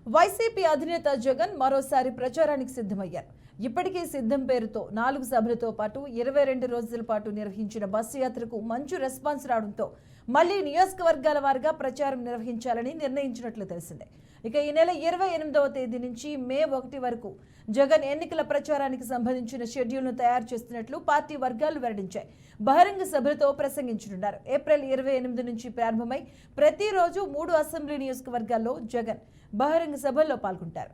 YCP అధినేత జగన్ మరోసారి ప్రచారానికి సిద్ధమయ్యారు. ఇప్పటికే సిద్ధం పేరుతో 4 సభలతో పాటు 22 రోజుల పాటు నిర్వహించిన బస్సు యాత్రకు మంచి రెస్పాన్స్ రావడంతో మళ్లీ నియోజకవర్గాల వారీగా ప్రచారం నిర్వహించాలని నిర్ణయించినట్లు తెలిసిందే. ఇక ఈ నెల 28వ తేదీ నుంచి మే 1 వరకు జగన్ ఎన్నికల ప్రచారానికి సంబంధించిన షెడ్యూల్ను తయారు చేస్తున్నట్లు పార్టీ వర్గాలు వెల్లడించాయి. బహిరంగ సభలతో ప్రసంగించనున్నారు. ఏప్రిల్ 28 నుంచి ప్రారంభమై ప్రతిరోజు 3 అసెంబ్లీ నియోజకవర్గాల్లో జగన్ బహిరంగ సభల్లో పాల్గొంటారు.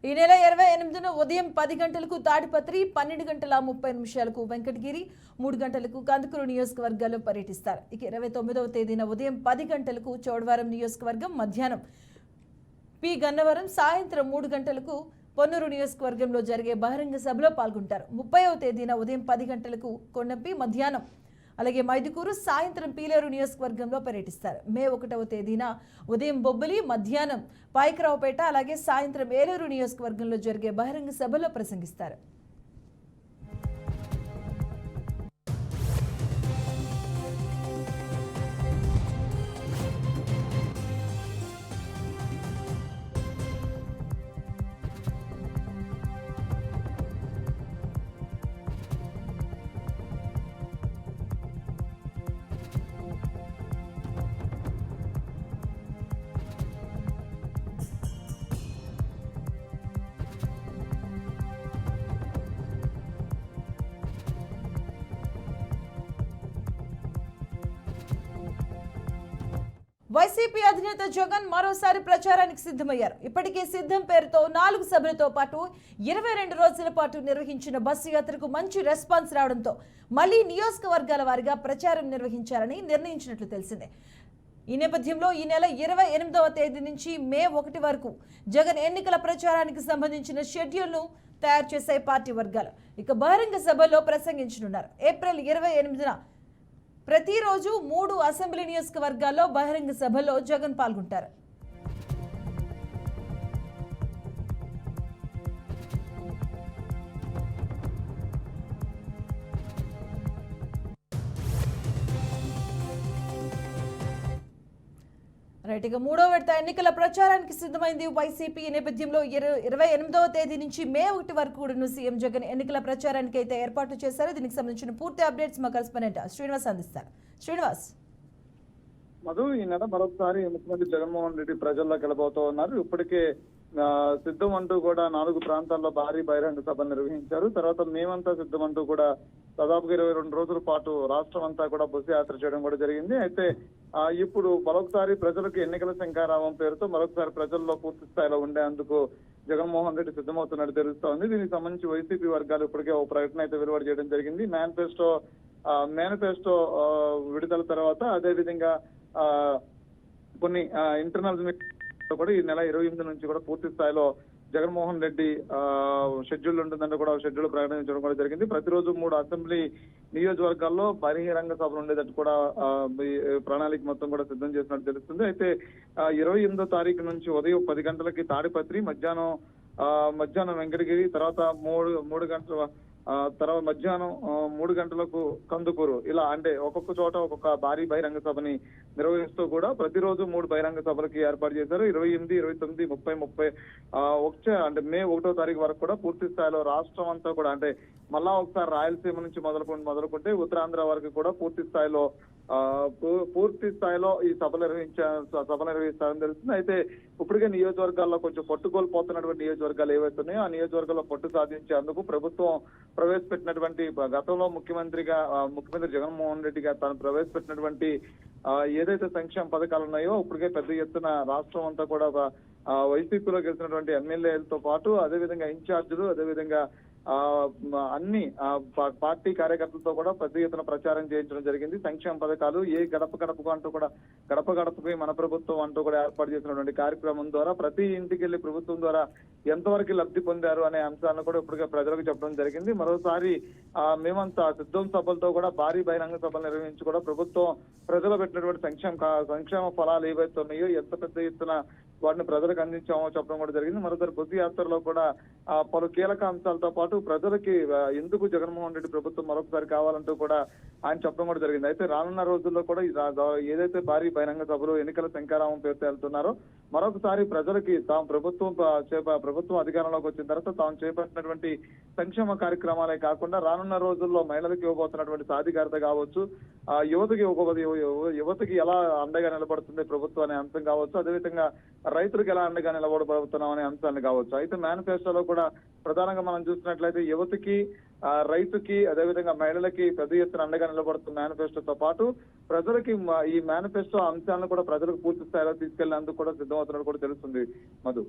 ఈ నెల 28న ఉదయం 10 గంటలకు తాడిపత్రి, 12 గంటల 30 నిమిషాలకు వెంకటగిరి, 3 గంటలకు కందుకూరు నియోజకవర్గాల్లో పర్యటిస్తారు. ఇక 29వ తేదీన ఉదయం 10 గంటలకు చోడవరం నియోజకవర్గం, మధ్యాహ్నం పి గన్నవరం, సాయంత్రం 3 గంటలకు పొన్నూరు నియోజకవర్గంలో జరిగే బహిరంగ సభలో పాల్గొంటారు. 30వ తేదీన ఉదయం 10 గంటలకు కొండపి, మధ్యాహ్నం అలాగే మైదుకూరు, సాయంత్రం పీలేరు నియోజకవర్గంలో పర్యటిస్తారు. మే 1వ తేదీన ఉదయం బొబ్బలి, మధ్యాహ్నం పాయకరావుపేట అలాగే సాయంత్రం ఏలూరు నియోజకవర్గంలో జరిగే బహిరంగ సభలో ప్రసంగిస్తారు. వైసీపీ అధినేత జగన్ మరోసారి ప్రచారానికి సిద్ధమయ్యారు. ఇప్పటికే సిద్ధం పేరుతో 4 సభలతో పాటు 22 రోజుల పాటు నిర్వహించిన బస్సు యాత్రకు మంచి రెస్పాన్స్ రావడంతో మళ్లీ నియోజకవర్గాల వారీగా ప్రచారం నిర్వహించాలని నిర్ణయించినట్లు తెలిసిందే. ఈ నేపథ్యంలో ఈ నెల 28వ తేదీ నుంచి మే 1 వరకు జగన్ ఎన్నికల ప్రచారానికి సంబంధించిన షెడ్యూల్ను తయారు చేశాయి పార్టీ వర్గాలు. ఇక బహిరంగ సభలో ప్రసంగించనున్నారు. ఏప్రిల్ 28న ప్రతిరోజు 3 అసెంబ్లీ నియోజకవర్గాల్లో బహిరంగ సభలో జగన్ పాల్గొంటారు. ఇక 3వ విడత ఎన్నికల ప్రచారానికి సిద్ధమైంది వైసీపీ. ఈ నేపథ్యంలో 28వ తేదీ నుంచి మే 1 వరకు కూడా సీఎం జగన్ ఎన్నికల ప్రచారానికి అయితే ఏర్పాట్లు చేశారు. దీనికి సంబంధించిన పూర్తి అప్డేట్స్ మా కరెస్పాండెంట్ శ్రీనివాస్ అందిస్తారు. శ్రీనివాస్. మధు, ఈ నెల మరొకసారి ముఖ్యమంత్రి జగన్మోహన్ రెడ్డి ప్రజల్లో గెలబోతూ ఉన్నారు. ఇప్పటికే సిద్ధం అంటూ కూడా 4 ప్రాంతాల్లో భారీ బహిరంగ సభ నిర్వహించారు. తర్వాత మేమంతా సిద్ధం అంటూ కూడా దాదాపుగా 22 రోజుల పాటు రాష్ట్రం అంతా కూడా బస్సు యాత్ర చేయడం కూడా జరిగింది. అయితే ఇప్పుడు మరొకసారి ప్రజలకు ఎన్నికల శంఖారావం పేరుతో మరొకసారి ప్రజల్లో పూర్తి స్థాయిలో ఉండేందుకు జగన్మోహన్ రెడ్డి సిద్ధమవుతున్నట్టు తెలుస్తోంది. దీనికి సంబంధించి వైసీపీ వర్గాలు ఇప్పటికే ఒక ప్రకటన అయితే వెలువడి చేయడం జరిగింది. మేనిఫెస్టో విడుదల తర్వాత అదేవిధంగా కొన్ని ఇంటర్నల్ కూడా ఈ నెల 28 నుంచి కూడా పూర్తి స్థాయిలో జగన్మోహన్ రెడ్డి షెడ్యూల్ ఉంటుందంటే కూడా షెడ్యూల్ ప్రకటించడం కూడా జరిగింది. ప్రతిరోజు 3 అసెంబ్లీ నియోజకవర్గాల్లో బహిరంగ సభలు ఉండేటట్టు కూడా ప్రణాళిక మొత్తం కూడా సిద్ధం చేసినట్టు తెలుస్తుంది. అయితే 28వ తారీఖు నుంచి ఉదయం 10 గంటలకి తాడిపత్రి, మధ్యాహ్నం వెంకటగిరి, తర్వాత 3 గంటల తర్వాత మధ్యాహ్నం 3 గంటలకు కందుకూరు, ఇలా అంటే ఒక్కొక్క చోట ఒక్కొక్క భారీ బహిరంగ సభని నిర్వహిస్తూ కూడా ప్రతిరోజు 3 బహిరంగ సభలకి ఏర్పాటు చేశారు. 28, 29, 30 అంటే మే 1వ తారీఖు వరకు కూడా పూర్తి స్థాయిలో రాష్ట్రం అంతా కూడా అంటే మళ్ళా ఒకసారి రాయలసీమ నుంచి మొదలుకుంటే ఉత్తరాంధ్ర వరకు కూడా పూర్తి స్థాయిలో ఈ సభ నిర్వహిస్తారని తెలుస్తుంది. అయితే ఇప్పటికే నియోజకవర్గాల్లో కొంచెం పట్టుకోల్పోతున్నటువంటి నియోజకవర్గాలు ఏవైతున్నాయో ఆ నియోజకవర్గాల్లో పట్టు సాధించేందుకు ప్రభుత్వం ప్రవేశపెట్టినటువంటి గతంలో ముఖ్యమంత్రి జగన్మోహన్ రెడ్డి గారు తాను ప్రవేశపెట్టినటువంటి ఏదైతే సంక్షేమ పథకాలు ఉన్నాయో ఇప్పటికే పెద్ద ఎత్తున రాష్ట్రం అంతా కూడా వైసీపీలో గెలిచినటువంటి ఎమ్మెల్యేలతో పాటు అదేవిధంగా ఇన్ఛార్జీలు, అదేవిధంగా అన్ని పార్టీ కార్యకర్తలతో కూడా పెద్ద ఎత్తున ప్రచారం చేయించడం జరిగింది. సంక్షేమ పథకాలు ఏ గడప గడపకు అంటూ కూడా గడప గడపకి మన ప్రభుత్వం అంటూ కూడా ఏర్పాటు చేసినటువంటి కార్యక్రమం ద్వారా ప్రతి ఇంటికి వెళ్లి ప్రభుత్వం ద్వారా ఎంతవరకు లబ్ధి పొందారు అనే అంశాలను కూడా ఇప్పటికే ప్రజలకు చెప్పడం జరిగింది. మరోసారి మేమంతా సిద్ధం సభలతో కూడా భారీ బహిరంగ సభలు నిర్వహించి కూడా ప్రభుత్వం ప్రజలు పెట్టినటువంటి సంక్షేమ ఫలాలు ఏవైతే ఉన్నాయో ఎంత పెద్ద ఎత్తున వాటిని ప్రజలకు అందించామో చెప్పడం కూడా జరిగింది. మరోసారి బొద్దు యాత్రలో కూడా పలు కీలక అంశాలతో పాటు ప్రజలకి ఎందుకు జగన్మోహన్ రెడ్డి ప్రభుత్వం మరొకసారి కావాలంటూ కూడా ఆయన చెప్పడం కూడా జరిగింది. అయితే రానున్న రోజుల్లో కూడా ఏదైతే భారీ బహిరంగ సభలు ఎన్నికల శంకారామం పేరుతో వెళ్తున్నారో మరొకసారి ప్రజలకి తాము ప్రభుత్వం అధికారంలోకి వచ్చిన తర్వాత తాము చేపట్టినటువంటి సంక్షేమ కార్యక్రమాలే కాకుండా రానున్న రోజుల్లో మహిళలకు ఇవ్వబోతున్నటువంటి సాధికారత కావచ్చు, యువతకి ఎలా అండగా నిలబడుతుంది ప్రభుత్వం అనే అంశం కావచ్చు, అదేవిధంగా రైతులకు ఎలా అండగా నిలబడబడుతున్నాం అనే అంశాన్ని కావచ్చు. అయితే మేనిఫెస్టోలో కూడా ప్రధానంగా మనం చూసినట్లయితే యువతకి, రైతుకి, అదేవిధంగా మహిళలకి పెద్ద ఎత్తున అండగా నిలబడుతున్న మేనిఫెస్టోతో పాటు ప్రజలకి ఈ మేనిఫెస్టో అంశాలను కూడా ప్రజలకు పూర్తి స్థాయిలో తీసుకెళ్లేందుకు కూడా సిద్ధమవుతున్నట్టు కూడా తెలుస్తుంది. మధు.